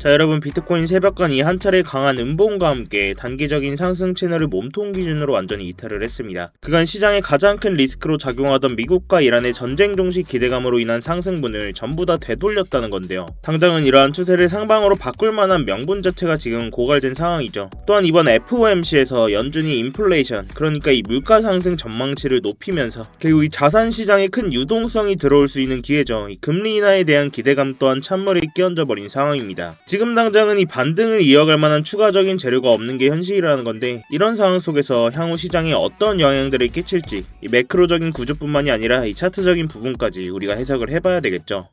자, 여러분, 비트코인 새벽간이 한 차례 강한 음봉과 함께 단기적인 상승 채널을 몸통 기준으로 완전히 이탈을 했습니다. 그간 시장에 가장 큰 리스크로 작용하던 미국과 이란의 전쟁 종식 기대감으로 인한 상승분을 전부 다 되돌렸다는 건데요. 당장은 이러한 추세를 상방으로 바꿀 만한 명분 자체가 지금 고갈된 상황이죠. 또한 이번 FOMC에서 연준이 인플레이션, 그러니까 이 물가 상승 전망치를 높이면서 결국 이 자산 시장에 큰 유동성이 들어올 수 있는 기회죠. 이 금리 인하에 대한 기대감 또한 찬물에 끼얹어 버린 상황입니다. 지금 당장은 이 반등을 이어갈 만한 추가적인 재료가 없는 게 현실이라는 건데, 이런 상황 속에서 향후 시장에 어떤 영향들을 끼칠지 이 매크로적인 구조뿐만이 아니라 이 차트적인 부분까지 우리가 해석을 해봐야 되겠죠.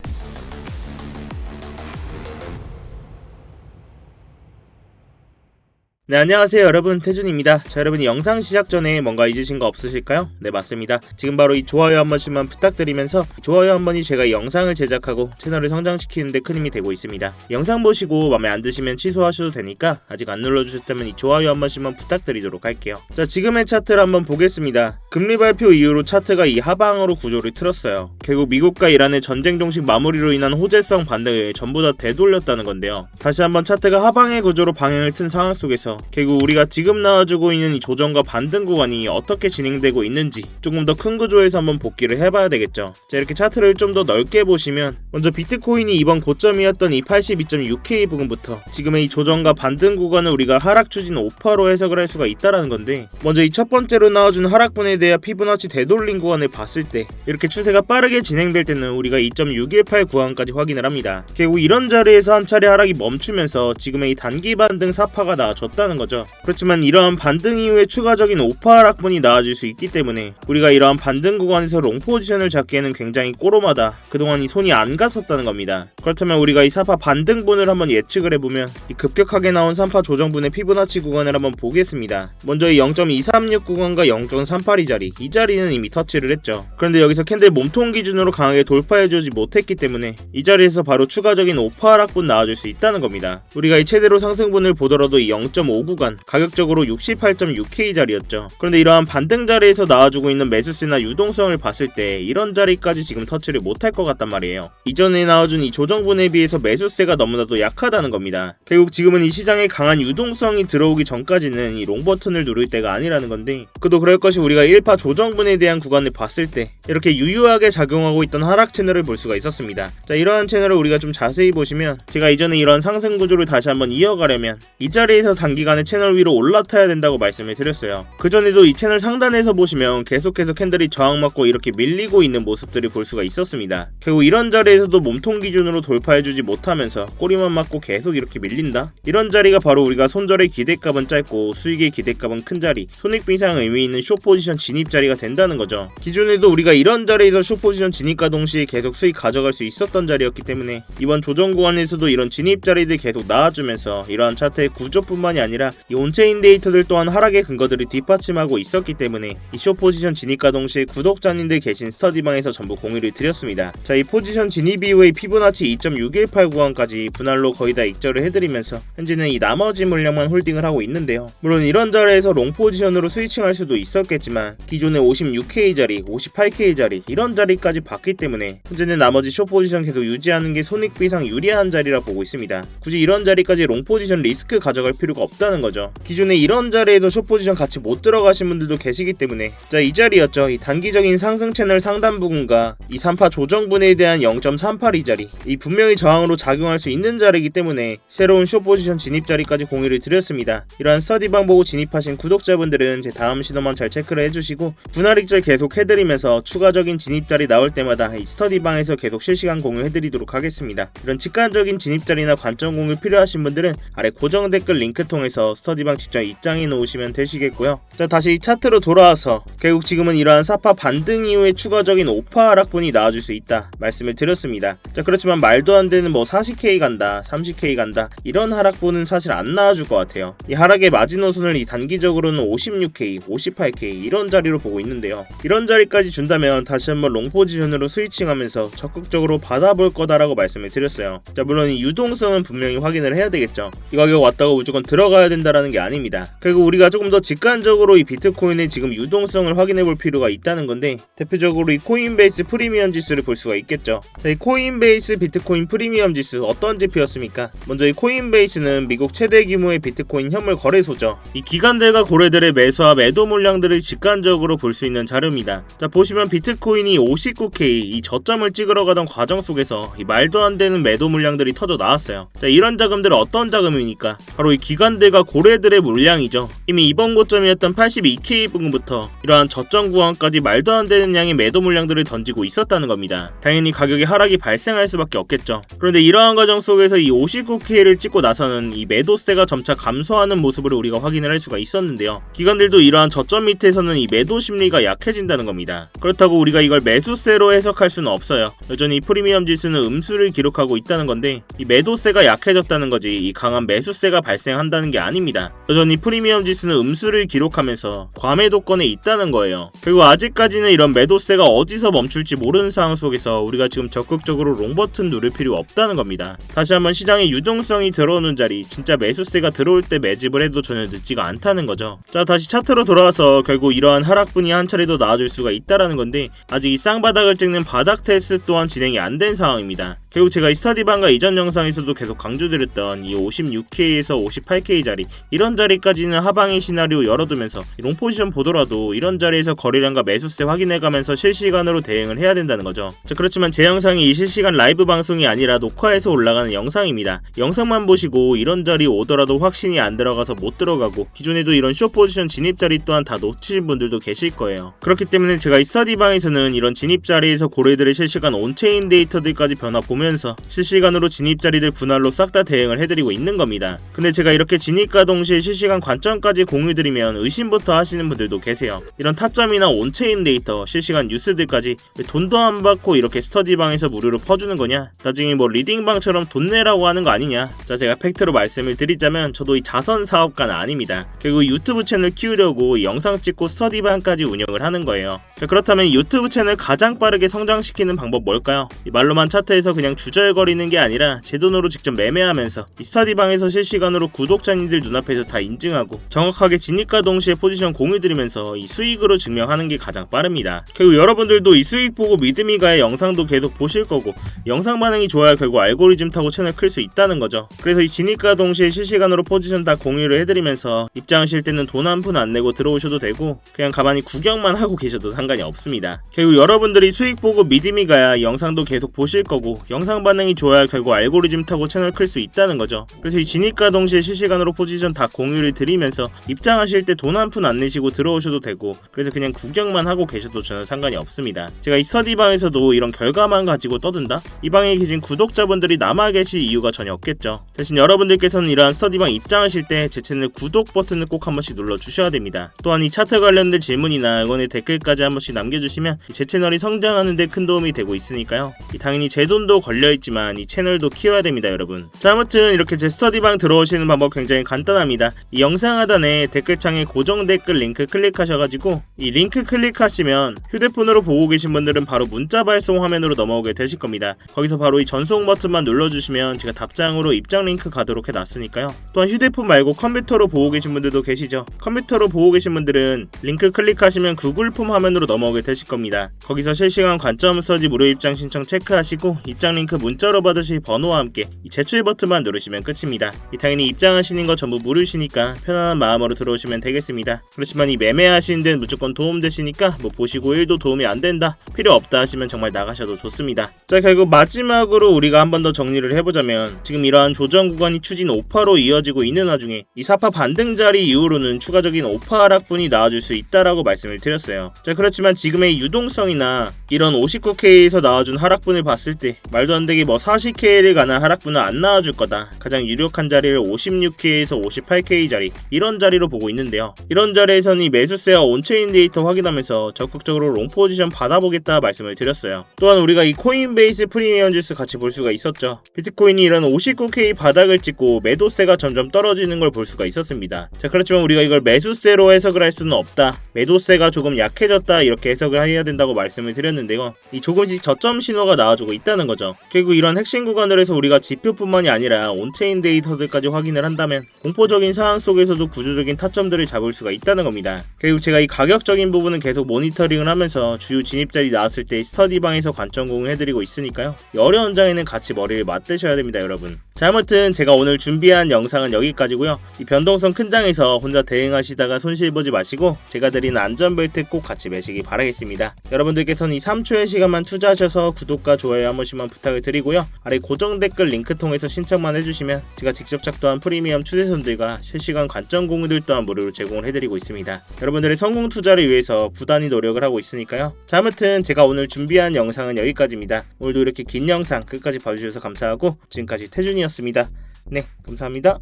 네, 안녕하세요 여러분, 태준입니다. 자, 여러분이 영상 시작 전에 뭔가 잊으신 거 없으실까요? 네, 맞습니다. 지금 바로 이 좋아요 한 번씩만 부탁드리면서, 좋아요 한 번이 제가 영상을 제작하고 채널을 성장시키는 데 큰 힘이 되고 있습니다. 영상 보시고 마음에 안 드시면 취소하셔도 되니까 아직 안 눌러주셨다면 이 좋아요 한 번씩만 부탁드리도록 할게요. 자, 지금의 차트를 한번 보겠습니다. 금리 발표 이후로 차트가 이 하방으로 구조를 틀었어요. 결국 미국과 이란의 전쟁 종식 마무리로 인한 호재성 반등을 전부 다 되돌렸다는 건데요. 다시 한번 차트가 하방의 구조로 방향을 튼 상황 속에서 결국 우리가 지금 나와주고 있는 이 조정과 반등 구간이 어떻게 진행되고 있는지 조금 더 큰 구조에서 한번 복기를 해봐야 되겠죠. 자, 이렇게 차트를 좀 더 넓게 보시면, 먼저 비트코인이 이번 고점이었던 이 82.6K 부근부터 지금의 이 조정과 반등 구간을 우리가 하락 추진 5%로 해석을 할 수가 있다라는 건데, 먼저 이 첫 번째로 나와준 하락분에 대한 피보나치 되돌림 구간을 봤을 때 이렇게 추세가 빠르게 진행될 때는 우리가 2.618 구간까지 확인을 합니다. 결국 이런 자리에서 한 차례 하락이 멈추면서 지금의 이 단기 반등 사파가 나와줬다는 거죠. 그렇지만 이러한 반등 이후에 추가적인 5% 하락분이 나와줄 수 있기 때문에 우리가 이러한 반등 구간에서 롱 포지션을 잡기에는 굉장히 꼬로마다 그동안 이 손이 안 갔었다는 겁니다. 그렇다면 우리가 이 4파 반등분을 한번 예측을 해보면, 이 급격하게 나온 3파 조정분의 피보나치 구간을 한번 보겠습니다. 먼저 이 0.236 구간과 0.382 자리, 이 자리는 이미 터치를 했죠. 그런데 여기서 캔들 몸통 기준으로 강하게 돌파해주지 못했기 때문에 이 자리에서 바로 추가적인 5% 하락분 나와줄 수 있다는 겁니다. 우리가 이 최대로 상승분을 보더라도 이 0.5 구간, 가격적으로 68.6K 자리였죠. 그런데 이러한 반등 자리에서 나와주고 있는 매수세나 유동성을 봤을 때 이런 자리까지 지금 터치를 못할 것 같단 말이에요. 이전에 나와준 이 조정분에 비해서 매수세가 너무나도 약하다는 겁니다. 결국 지금은 이 시장에 강한 유동성이 들어오기 전까지는 이 롱 버튼을 누를 때가 아니라는 건데, 그도 그럴 것이 우리가 1파 조정분에 대한 구간을 봤을 때 이렇게 유효하게 작용하고 있던 하락 채널을 볼 수가 있었습니다. 자, 이러한 채널을 우리가 좀 자세히 보시면, 제가 이전에 이런 상승 구조를 다시 한번 이어가려면 이 자리에서 단기간에 채널 위로 올라타야 된다고 말씀을 드렸어요. 그전에도 이 채널 상단에서 보시면 계속해서 캔들이 저항받고 이렇게 밀리고 있는 모습들을 볼 수가 있었습니다. 결국 이런 자리에서도 몸통 기준으로 돌파해주지 못하면서 꼬리만 맞고 계속 이렇게 밀린다? 이런 자리가 바로 우리가 손절의 기대값은 짧고 수익의 기대값은 큰 자리, 손익비상 의미 있는 숏 포지션 진입 자리가 된다는 거죠. 기존에도 우리가 이런 자리에서 숏 포지션 진입과 동시에 계속 수익 가져갈 수 있었던 자리였기 때문에 이번 조정 구간에서도 이런 진입 자리들 계속 나와주면서 이러한 차트의 구조뿐만이 아니라 이 온체인 데이터들 또한 하락의 근거들을 뒷받침하고 있었기 때문에 이 숏 포지션 진입과 동시에 구독자님들 계신 스터디방에서 전부 공유를 드렸습니다. 자, 이 포지션 진입 이후에 피보나치 2.618 구간까지 분할로 거의 다 익절을 해드리면서 현재는 이 나머지 물량만 홀딩을 하고 있는데요. 물론 이런 자리에서 롱 포지션으로 스위칭할 수도 있었겠지만 기존의 56K 자리, 58K 자리 이런 자리까지 봤기 때문에 현재는 나머지 숏 포지션 계속 유지하는 게 손익비상 유리한 자리라 보고 있습니다. 굳이 이런 자리까지 롱 포지션 리스크 가져갈 필요가 없다는 거죠. 기존에 이런 자리에도 숏 포지션 같이 못 들어가신 분들도 계시기 때문에, 자, 이 자리였죠. 이 단기적인 상승 채널 상단 부분과 이 3파 조정분에 대한 0.382 자리, 이 분명히 저항으로 작용할 수 있는 자리이기 때문에 새로운 숏 포지션 진입 자리까지 공유를 드렸습니다. 이러한 스터디방 보고 진입하신 구독자분들은 제 다음 신호만 잘 체크를 해주시고 분할 익절 계속 해드리면서 추가적인 진입 자리 나올 때마다 이 스터디방에서 계속 실시간 공유해드리도록 하겠습니다. 이런 직관적인 진입 자리나 관점 공유 필요하신 분들은 아래 고정 댓글 링크 통해서 스터디방 직접 입장해 놓으시면 되시겠고요. 자, 다시 이 차트로 돌아와서 결국 지금은 이러한 4파 반등 이후에 추가적인 5% 하락분이 나와줄 수 있다 말씀을 드렸습니다. 자, 그렇지만 말도 안 되는 뭐 40K 간다, 30K 간다 이런 하락분은 사실 안 나와줄 것 같아요. 이 하락의 마지노선을 이 단기적으로는 56K, 58K 이런 자리로 보고 있는데요. 이런 자리까지 준다면 다시 한번 롱 포지션으로 스위칭하면서 적극적으로 받아볼 거다라고 말씀을 드렸어요. 자, 물론 이 유동성은 분명히 확인을 해야 되겠죠. 이 가격 왔다고 무조건 들어가야 된다라는 게 아닙니다. 그리고 우리가 조금 더 직관적으로 이 비트코인의 지금 유동성을 확인해 볼 필요가 있다는 건데, 대표적으로 이 코인베이스 프리미엄 지수를 볼 수가 있겠죠. 자, 이 코인베이스 비트코인 비트코인 프리미엄 지수 어떤 지표였습니까? 먼저 이 코인베이스는 미국 최대 규모의 비트코인 현물 거래소죠. 이 기관들과 고래들의 매수와 매도 물량들을 직관적으로 볼 수 있는 자료입니다. 자, 보시면 비트코인이 59K 이 저점을 찍으러 가던 과정 속에서 이 말도 안 되는 매도 물량들이 터져 나왔어요. 자, 이런 자금들은 어떤 자금입니까? 바로 이 기관들과 고래들의 물량이죠. 이미 이번 고점이었던 82K 부근부터 이러한 저점 구간까지 말도 안 되는 양의 매도 물량들을 던지고 있었다는 겁니다. 당연히 가격의 하락이 발생할 수밖에 없겠죠. 그런데 이러한 과정 속에서 이 59K를 찍고 나서는 이 매도세가 점차 감소하는 모습을 우리가 확인을 할 수가 있었는데요. 기관들도 이러한 저점 밑에서는 이 매도 심리가 약해진다는 겁니다. 그렇다고 우리가 이걸 매수세로 해석할 수는 없어요. 여전히 프리미엄 지수는 음수를 기록하고 있다는 건데 이 매도세가 약해졌다는 거지 이 강한 매수세가 발생한다는 게 아닙니다. 여전히 프리미엄 지수는 음수를 기록하면서 과매도권에 있다는 거예요. 그리고 아직까지는 이런 매도세가 어디서 멈출지 모르는 상황 속에서 우리가 지금 적극적으로 롱 버튼 누를 필요 없다는 겁니다. 다시 한번 시장의 유동성이 들어오는 자리, 진짜 매수세가 들어올 때 매집을 해도 전혀 늦지가 않다는 거죠. 자, 다시 차트로 돌아와서 결국 이러한 하락분이 한 차례 더 나아질 수가 있다라는 건데 아직 이 쌍바닥을 찍는 바닥 테스트 또한 진행이 안 된 상황입니다. 결국 제가 이 스터디방과 이전 영상에서도 계속 강조드렸던 이 56K에서 58K 자리, 이런 자리까지는 하방의 시나리오 열어두면서 롱 포지션 보더라도 이런 자리에서 거래량과 매수세 확인해가면서 실시간으로 대응을 해야 된다는 거죠. 자, 그렇지만 제 영상이 이 실시간 라이브 방송이 아니라 녹화해서 올라가는 영상입니다. 영상만 보시고 이런 자리 오더라도 확신이 안 들어가서 못 들어가고 기존에도 이런 숏 포지션 진입 자리 또한 다 놓치신 분들도 계실 거예요. 그렇기 때문에 제가 이 스터디방에서는 이런 진입 자리에서 고래들의 실시간 온체인 데이터들까지 변화 보면서 실시간으로 진입 자리들 분할로 싹 다 대응을 해드리고 있는 겁니다. 근데 제가 이렇게 진입과 동시에 실시간 관점까지 공유드리면 의심부터 하시는 분들도 계세요. 이런 타점이나 온체인 데이터, 실시간 뉴스들까지 왜 돈도 안 받고 이렇게 스터디방에서 무료로 퍼주는 거냐? 나중에 뭐 리딩방처럼 돈 내라고 하는 거 아니냐? 자, 제가 팩트로 말씀을 드리자면 저도 이 자선 사업가는 아닙니다. 결국 유튜브 채널 키우려고 영상 찍고 스터디방까지 운영을 하는 거예요. 자, 그렇다면 유튜브 채널 가장 빠르게 성장시키는 방법 뭘까요? 이 말로만 차트에서 그냥 주저거리는 게 아니라 제 돈으로 직접 매매하면서 이 스터디방에서 실시간으로 구독자님들 눈앞에서 다 인증하고 정확하게 진입과 동시에 포지션 공유드리면서 이 수익으로 증명하는 게 가장 빠릅니다. 결국 여러분들도 이 수익 보고 믿음이 가야 영상도 계속 보실 거고 영상 반응이 좋아야 결국 알고리즘 타고 채널 클 수 있다는 거죠. 그래서 이 진입과 동시에 실시간으로 포지션 다 공유를 해드리면서 입장하실 때는 돈 한 푼 안 내고 들어오셔도 되고 그냥 가만히 구경만 하고 계셔도 상관이 없습니다. 결국 여러분들이 수익 보고 믿음이 가야 영상도 계속 보실 거고 영상 반응이 좋아야 결국 알고리즘 타고 채널 클 수 있다는 거죠. 그래서 이 진입과 동시에 실시간으로 포지션 다 공유를 드리면서 입장하실 때 돈 한 푼 안 내시고 들어오셔도 되고 그래서 그냥 구경만 하고 계셔도 전혀 상관이 없습니다. 제가 이 스터디방에서도 이런 결과만 가지고 떠든다? 이 방에 계신 구독자분들이 남아 계실 이유가 전혀 없겠죠. 대신 여러분들께서는 이러한 스터디방 입장하실 때 제 채널 구독 버튼을 꼭 한 번씩 눌러 주셔야 됩니다. 또한 이 차트 관련된 질문이나 응원의 댓글까지 한 번씩 남겨주시면 제 채널이 성장하는 데 큰 도움이 되고 있으니까요. 당연히 제 돈도 걸려있지만 이 채널도 키워야 됩니다, 여러분. 자, 아무튼 이렇게 제 스터디방 들어오시는 방법 굉장히 간단합니다. 이 영상 하단에 댓글창에 고정 댓글 링크 클릭하셔가지고 이 링크 클릭하시면 휴대폰으로 보고 계신 분들은 바로 문자 발송 화면으로 넘어오게 되실 겁니다. 거기서 바로 이 전송 버튼만 눌러주시면 제가 답장으로 입장 링크 가도록 해놨으니까요. 또한 휴대폰 말고 컴퓨터로 보고 계신 분들도 계시죠. 컴퓨터로 보고 계신 분들은 링크 클릭하시면 구글 폼 화면으로 넘어오게 되실 겁니다. 거기서 실시간 관점 서지 무료 입장 신청 체크하시고 입장 링크 문자로 받으실 번호와 함께 이 제출 버튼만 누르시면 끝입니다. 당연히 입장하시는 거 전부 무료시니까 편안한 마음으로 들어오시면 되겠습니다. 그렇지만 이 매매하시는 데는 무조건 도움되시니까 뭐 보시고 1도 도움이 안 된다, 필요 없다 하시면 정말 나가셔도 좋습니다. 자, 결국 마지막으로 우리가 한 번 더 정리를 해보자면 지금 이러한 조정 구간이 추진 5파로 이어지고 있는 와중에 이 4파 반등 자리 이후로는 추가적인 5파 하락분이 나와줄 수 있다라고 말씀을 드렸어요. 자, 그렇지만 지금의 유동성이나 이런 59K에서 나와준 하락분을 봤을 때 말도 안 되게 뭐 40K를 가는 하락분은 안 나와줄 거다. 가장 유력한 자리를 56K에서 58K 자리, 이런 자리로 보고 있는데요. 이런 자리에서는 이 매수세와 온체인 데이터 확인하면서 적극적으로 롱 포지션 받아보겠다 말씀을 드렸어요. 또한 우리가 이 코인베이스 프리미엄 지수 같이 볼 수가 있었죠. 비트코인이 이런 59K 바닥을 찍고 매도세가 점점 떨어지는 걸 볼 수가 있었습니다. 자, 그렇지만 우리가 이걸 매수세로 해석을 할 수는 없다, 매도세가 조금 약해졌다 이렇게 해석을 해야 된다고 말씀을 드렸는데요. 이 조금씩 저점 신호가 나와주고 있다는 거죠. 거예요. 결국 이런 핵심 구간을 해서 우리가 지표뿐만이 아니라 온체인 데이터들까지 확인을 한다면 공포적인 상황 속에서도 구조적인 타점들을 잡을 수가 있다는 겁니다. 결국 제가 이 가격적인 부분은 계속 모니터링을 하면서 주요 진입자리 나왔을 때 스터디방에서 관점 공유해드리고 있으니까요. 이 어려운 장에는 같이 머리를 맞대셔야 됩니다, 여러분. 자, 아무튼 제가 오늘 준비한 영상은 여기까지고요. 이 변동성 큰 장에서 혼자 대응하시다가 손실 보지 마시고 제가 드리는 안전벨트 꼭 같이 매시기 바라겠습니다. 여러분들께서는 이 3초의 시간만 투자하셔서 구독과 좋아요 한 번씩만 부탁을 드리고요. 아래 고정 댓글 링크 통해서 신청만 해주시면 제가 직접 작도한 프리미엄 추세선들과 실시간 관점 공유들 또한 무료로 제공을 해드리고 있습니다. 여러분들의 성공 투자를 위해서 부단히 노력을 하고 있으니까요. 자, 아무튼 제가 오늘 준비한 영상은 여기까지입니다. 오늘도 이렇게 긴 영상 끝까지 봐주셔서 감사하고 지금까지 태준이었습니다. 네, 감사합니다.